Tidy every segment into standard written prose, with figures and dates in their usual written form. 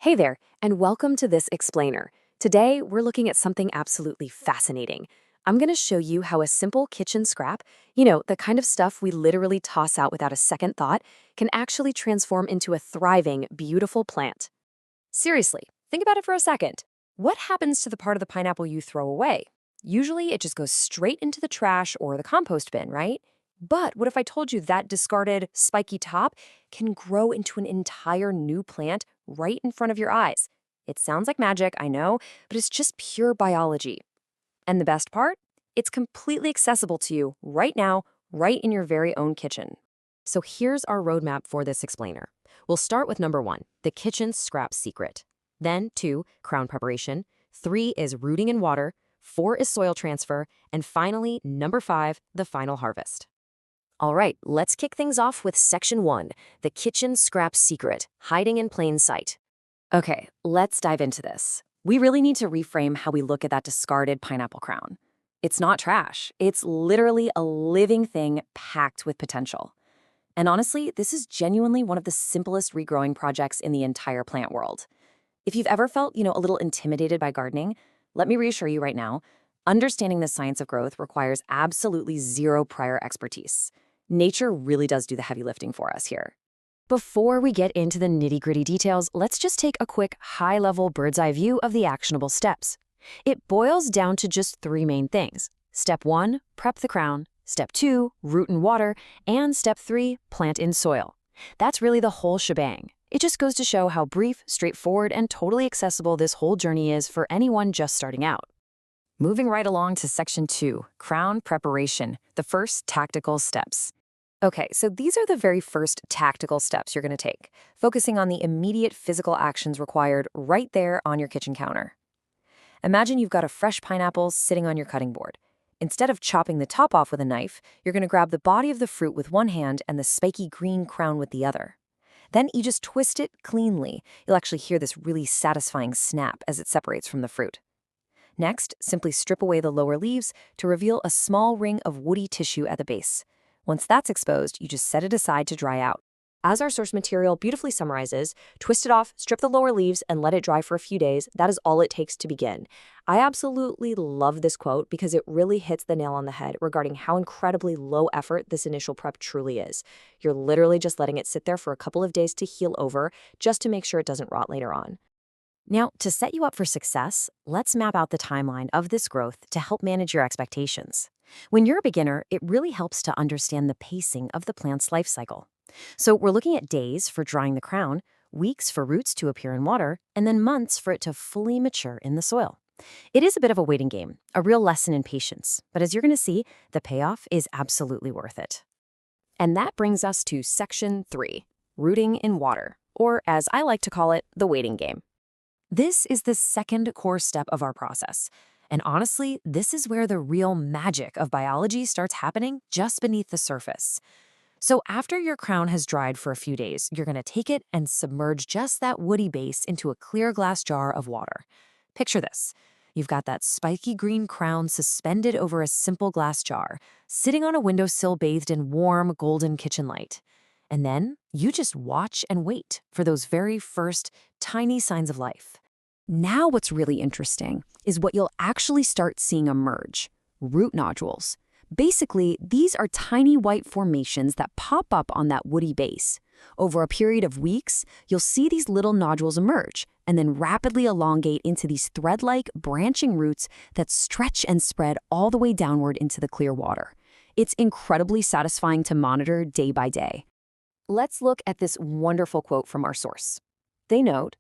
Hey there, and welcome to this explainer. Today, we're looking at something absolutely fascinating. I'm going to show you how a simple kitchen scrap, the kind of stuff we literally toss out without a second thought, can actually transform into a thriving, beautiful plant. Seriously, think about it for a second. What happens to the part of the pineapple you throw away? Usually, it just goes straight into the trash or the compost bin, right? But what if I told you that discarded, spiky top can grow into an entire new plant right in front of your eyes? It sounds like magic, I know, but it's just pure biology. And the best part? It's completely accessible to you right now, right in your very own kitchen. So here's our roadmap for this explainer. We'll start with number 1, the kitchen scrap secret. Then 2, crown preparation. 3 is rooting in water. 4 is soil transfer. And finally, number 5, the final harvest. All right, let's kick things off with section 1, the kitchen scrap secret, hiding in plain sight. Okay, let's dive into this. We really need to reframe how we look at that discarded pineapple crown. It's not trash. It's literally a living thing packed with potential. And honestly, this is genuinely one of the simplest regrowing projects in the entire plant world. If you've ever felt, a little intimidated by gardening, let me reassure you right now, understanding the science of growth requires absolutely zero prior expertise. Nature really does do the heavy lifting for us here. Before we get into the nitty-gritty details, let's just take a quick high-level bird's-eye view of the actionable steps. It boils down to just 3 main things. Step 1, prep the crown. Step 2, root in water. And Step 3, plant in soil. That's really the whole shebang. It just goes to show how brief, straightforward, and totally accessible this whole journey is for anyone just starting out. Moving right along to section 2, crown preparation, the first tactical steps. Okay, so these are the very first tactical steps you're going to take, focusing on the immediate physical actions required right there on your kitchen counter. Imagine you've got a fresh pineapple sitting on your cutting board. Instead of chopping the top off with a knife, you're going to grab the body of the fruit with one hand and the spiky green crown with the other. Then you just twist it cleanly. You'll actually hear this really satisfying snap as it separates from the fruit. Next, simply strip away the lower leaves to reveal a small ring of woody tissue at the base. Once that's exposed, you just set it aside to dry out. As our source material beautifully summarizes, twist it off, strip the lower leaves, and let it dry for a few days. That is all it takes to begin. I absolutely love this quote because it really hits the nail on the head regarding how incredibly low effort this initial prep truly is. You're literally just letting it sit there for a couple of days to heal over, just to make sure it doesn't rot later on. Now, to set you up for success, let's map out the timeline of this growth to help manage your expectations. When you're a beginner, it really helps to understand the pacing of the plant's life cycle. So we're looking at days for drying the crown, weeks for roots to appear in water, and then months for it to fully mature in the soil. It is a bit of a waiting game, a real lesson in patience, but as you're going to see, the payoff is absolutely worth it. And that brings us to section 3, rooting in water, or as I like to call it, the waiting game. This is the second core step of our process. And honestly, this is where the real magic of biology starts happening just beneath the surface. So after your crown has dried for a few days, you're going to take it and submerge just that woody base into a clear glass jar of water. Picture this. You've got that spiky green crown suspended over a simple glass jar, sitting on a windowsill bathed in warm, golden kitchen light. And then you just watch and wait for those very first tiny signs of life. Now what's really interesting is what you'll actually start seeing emerge: root nodules. Basically, these are tiny white formations that pop up on that woody base. Over a period of weeks, you'll see these little nodules emerge and then rapidly elongate into these thread-like branching roots that stretch and spread all the way downward into the clear water. It's incredibly satisfying to monitor day by day. Let's look at this wonderful quote from our source. They note,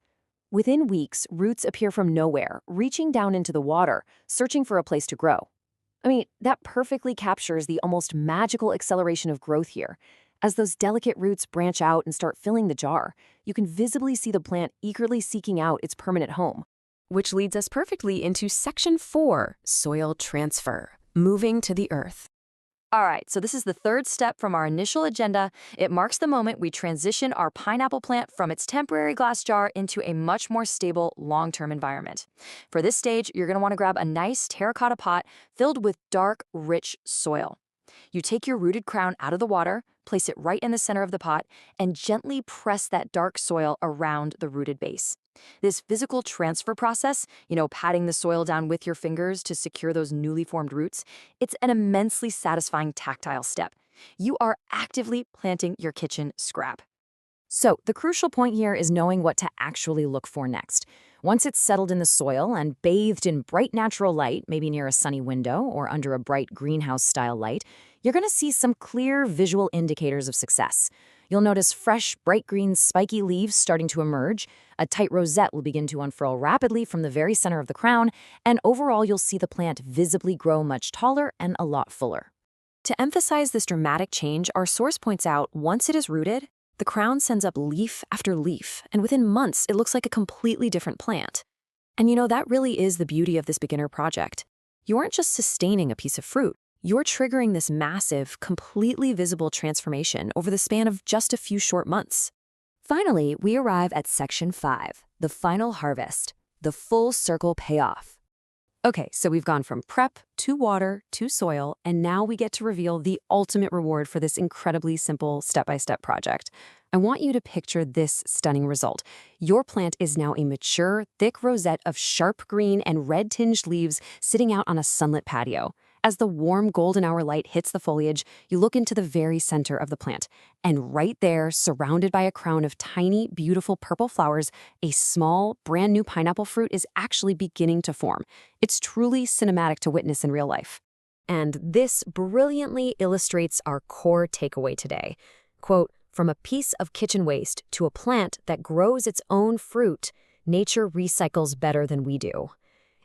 "Within weeks, roots appear from nowhere, reaching down into the water, searching for a place to grow." I mean, that perfectly captures the almost magical acceleration of growth here. As those delicate roots branch out and start filling the jar, you can visibly see the plant eagerly seeking out its permanent home. Which leads us perfectly into section 4, soil transfer, moving to the earth. All right, so this is the third step from our initial agenda. It marks the moment we transition our pineapple plant from its temporary glass jar into a much more stable, long-term environment. For this stage, you're going to want to grab a nice terracotta pot filled with dark, rich soil. You take your rooted crown out of the water, place it right in the center of the pot, and gently press that dark soil around the rooted base. This physical transfer process, patting the soil down with your fingers to secure those newly formed roots, it's an immensely satisfying tactile step. You are actively planting your kitchen scrap. So, the crucial point here is knowing what to actually look for next. Once it's settled in the soil and bathed in bright natural light, maybe near a sunny window or under a bright greenhouse-style light, you're going to see some clear visual indicators of success. You'll notice fresh, bright green, spiky leaves starting to emerge, a tight rosette will begin to unfurl rapidly from the very center of the crown, and overall you'll see the plant visibly grow much taller and a lot fuller. To emphasize this dramatic change, our source points out once it is rooted, the crown sends up leaf after leaf, and within months, it looks like a completely different plant. And that really is the beauty of this beginner project. You aren't just sustaining a piece of fruit, you're triggering this massive, completely visible transformation over the span of just a few short months. Finally, we arrive at section 5, the final harvest, the full circle payoff. Okay, so we've gone from prep to water to soil, and now we get to reveal the ultimate reward for this incredibly simple step-by-step project. I want you to picture this stunning result. Your plant is now a mature, thick rosette of sharp green and red-tinged leaves sitting out on a sunlit patio. As the warm golden hour light hits the foliage, you look into the very center of the plant, and right there, surrounded by a crown of tiny, beautiful purple flowers, a small, brand new pineapple fruit is actually beginning to form. It's truly cinematic to witness in real life. And this brilliantly illustrates our core takeaway today. Quote, "From a piece of kitchen waste to a plant that grows its own fruit, nature recycles better than we do."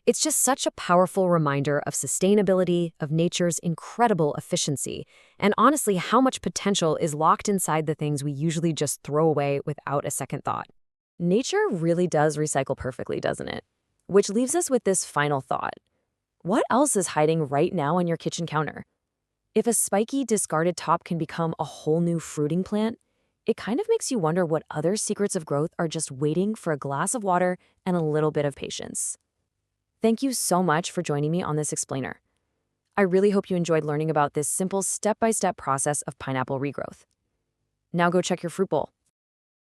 It's just such a powerful reminder of sustainability, of nature's incredible efficiency, and honestly how much potential is locked inside the things we usually just throw away without a second thought. Nature really does recycle perfectly, doesn't it? Which leaves us with this final thought. What else is hiding right now on your kitchen counter? If a spiky, discarded top can become a whole new fruiting plant, it kind of makes you wonder what other secrets of growth are just waiting for a glass of water and a little bit of patience. Thank you so much for joining me on this explainer. I really hope you enjoyed learning about this simple step-by-step process of pineapple regrowth. Now go check your fruit bowl.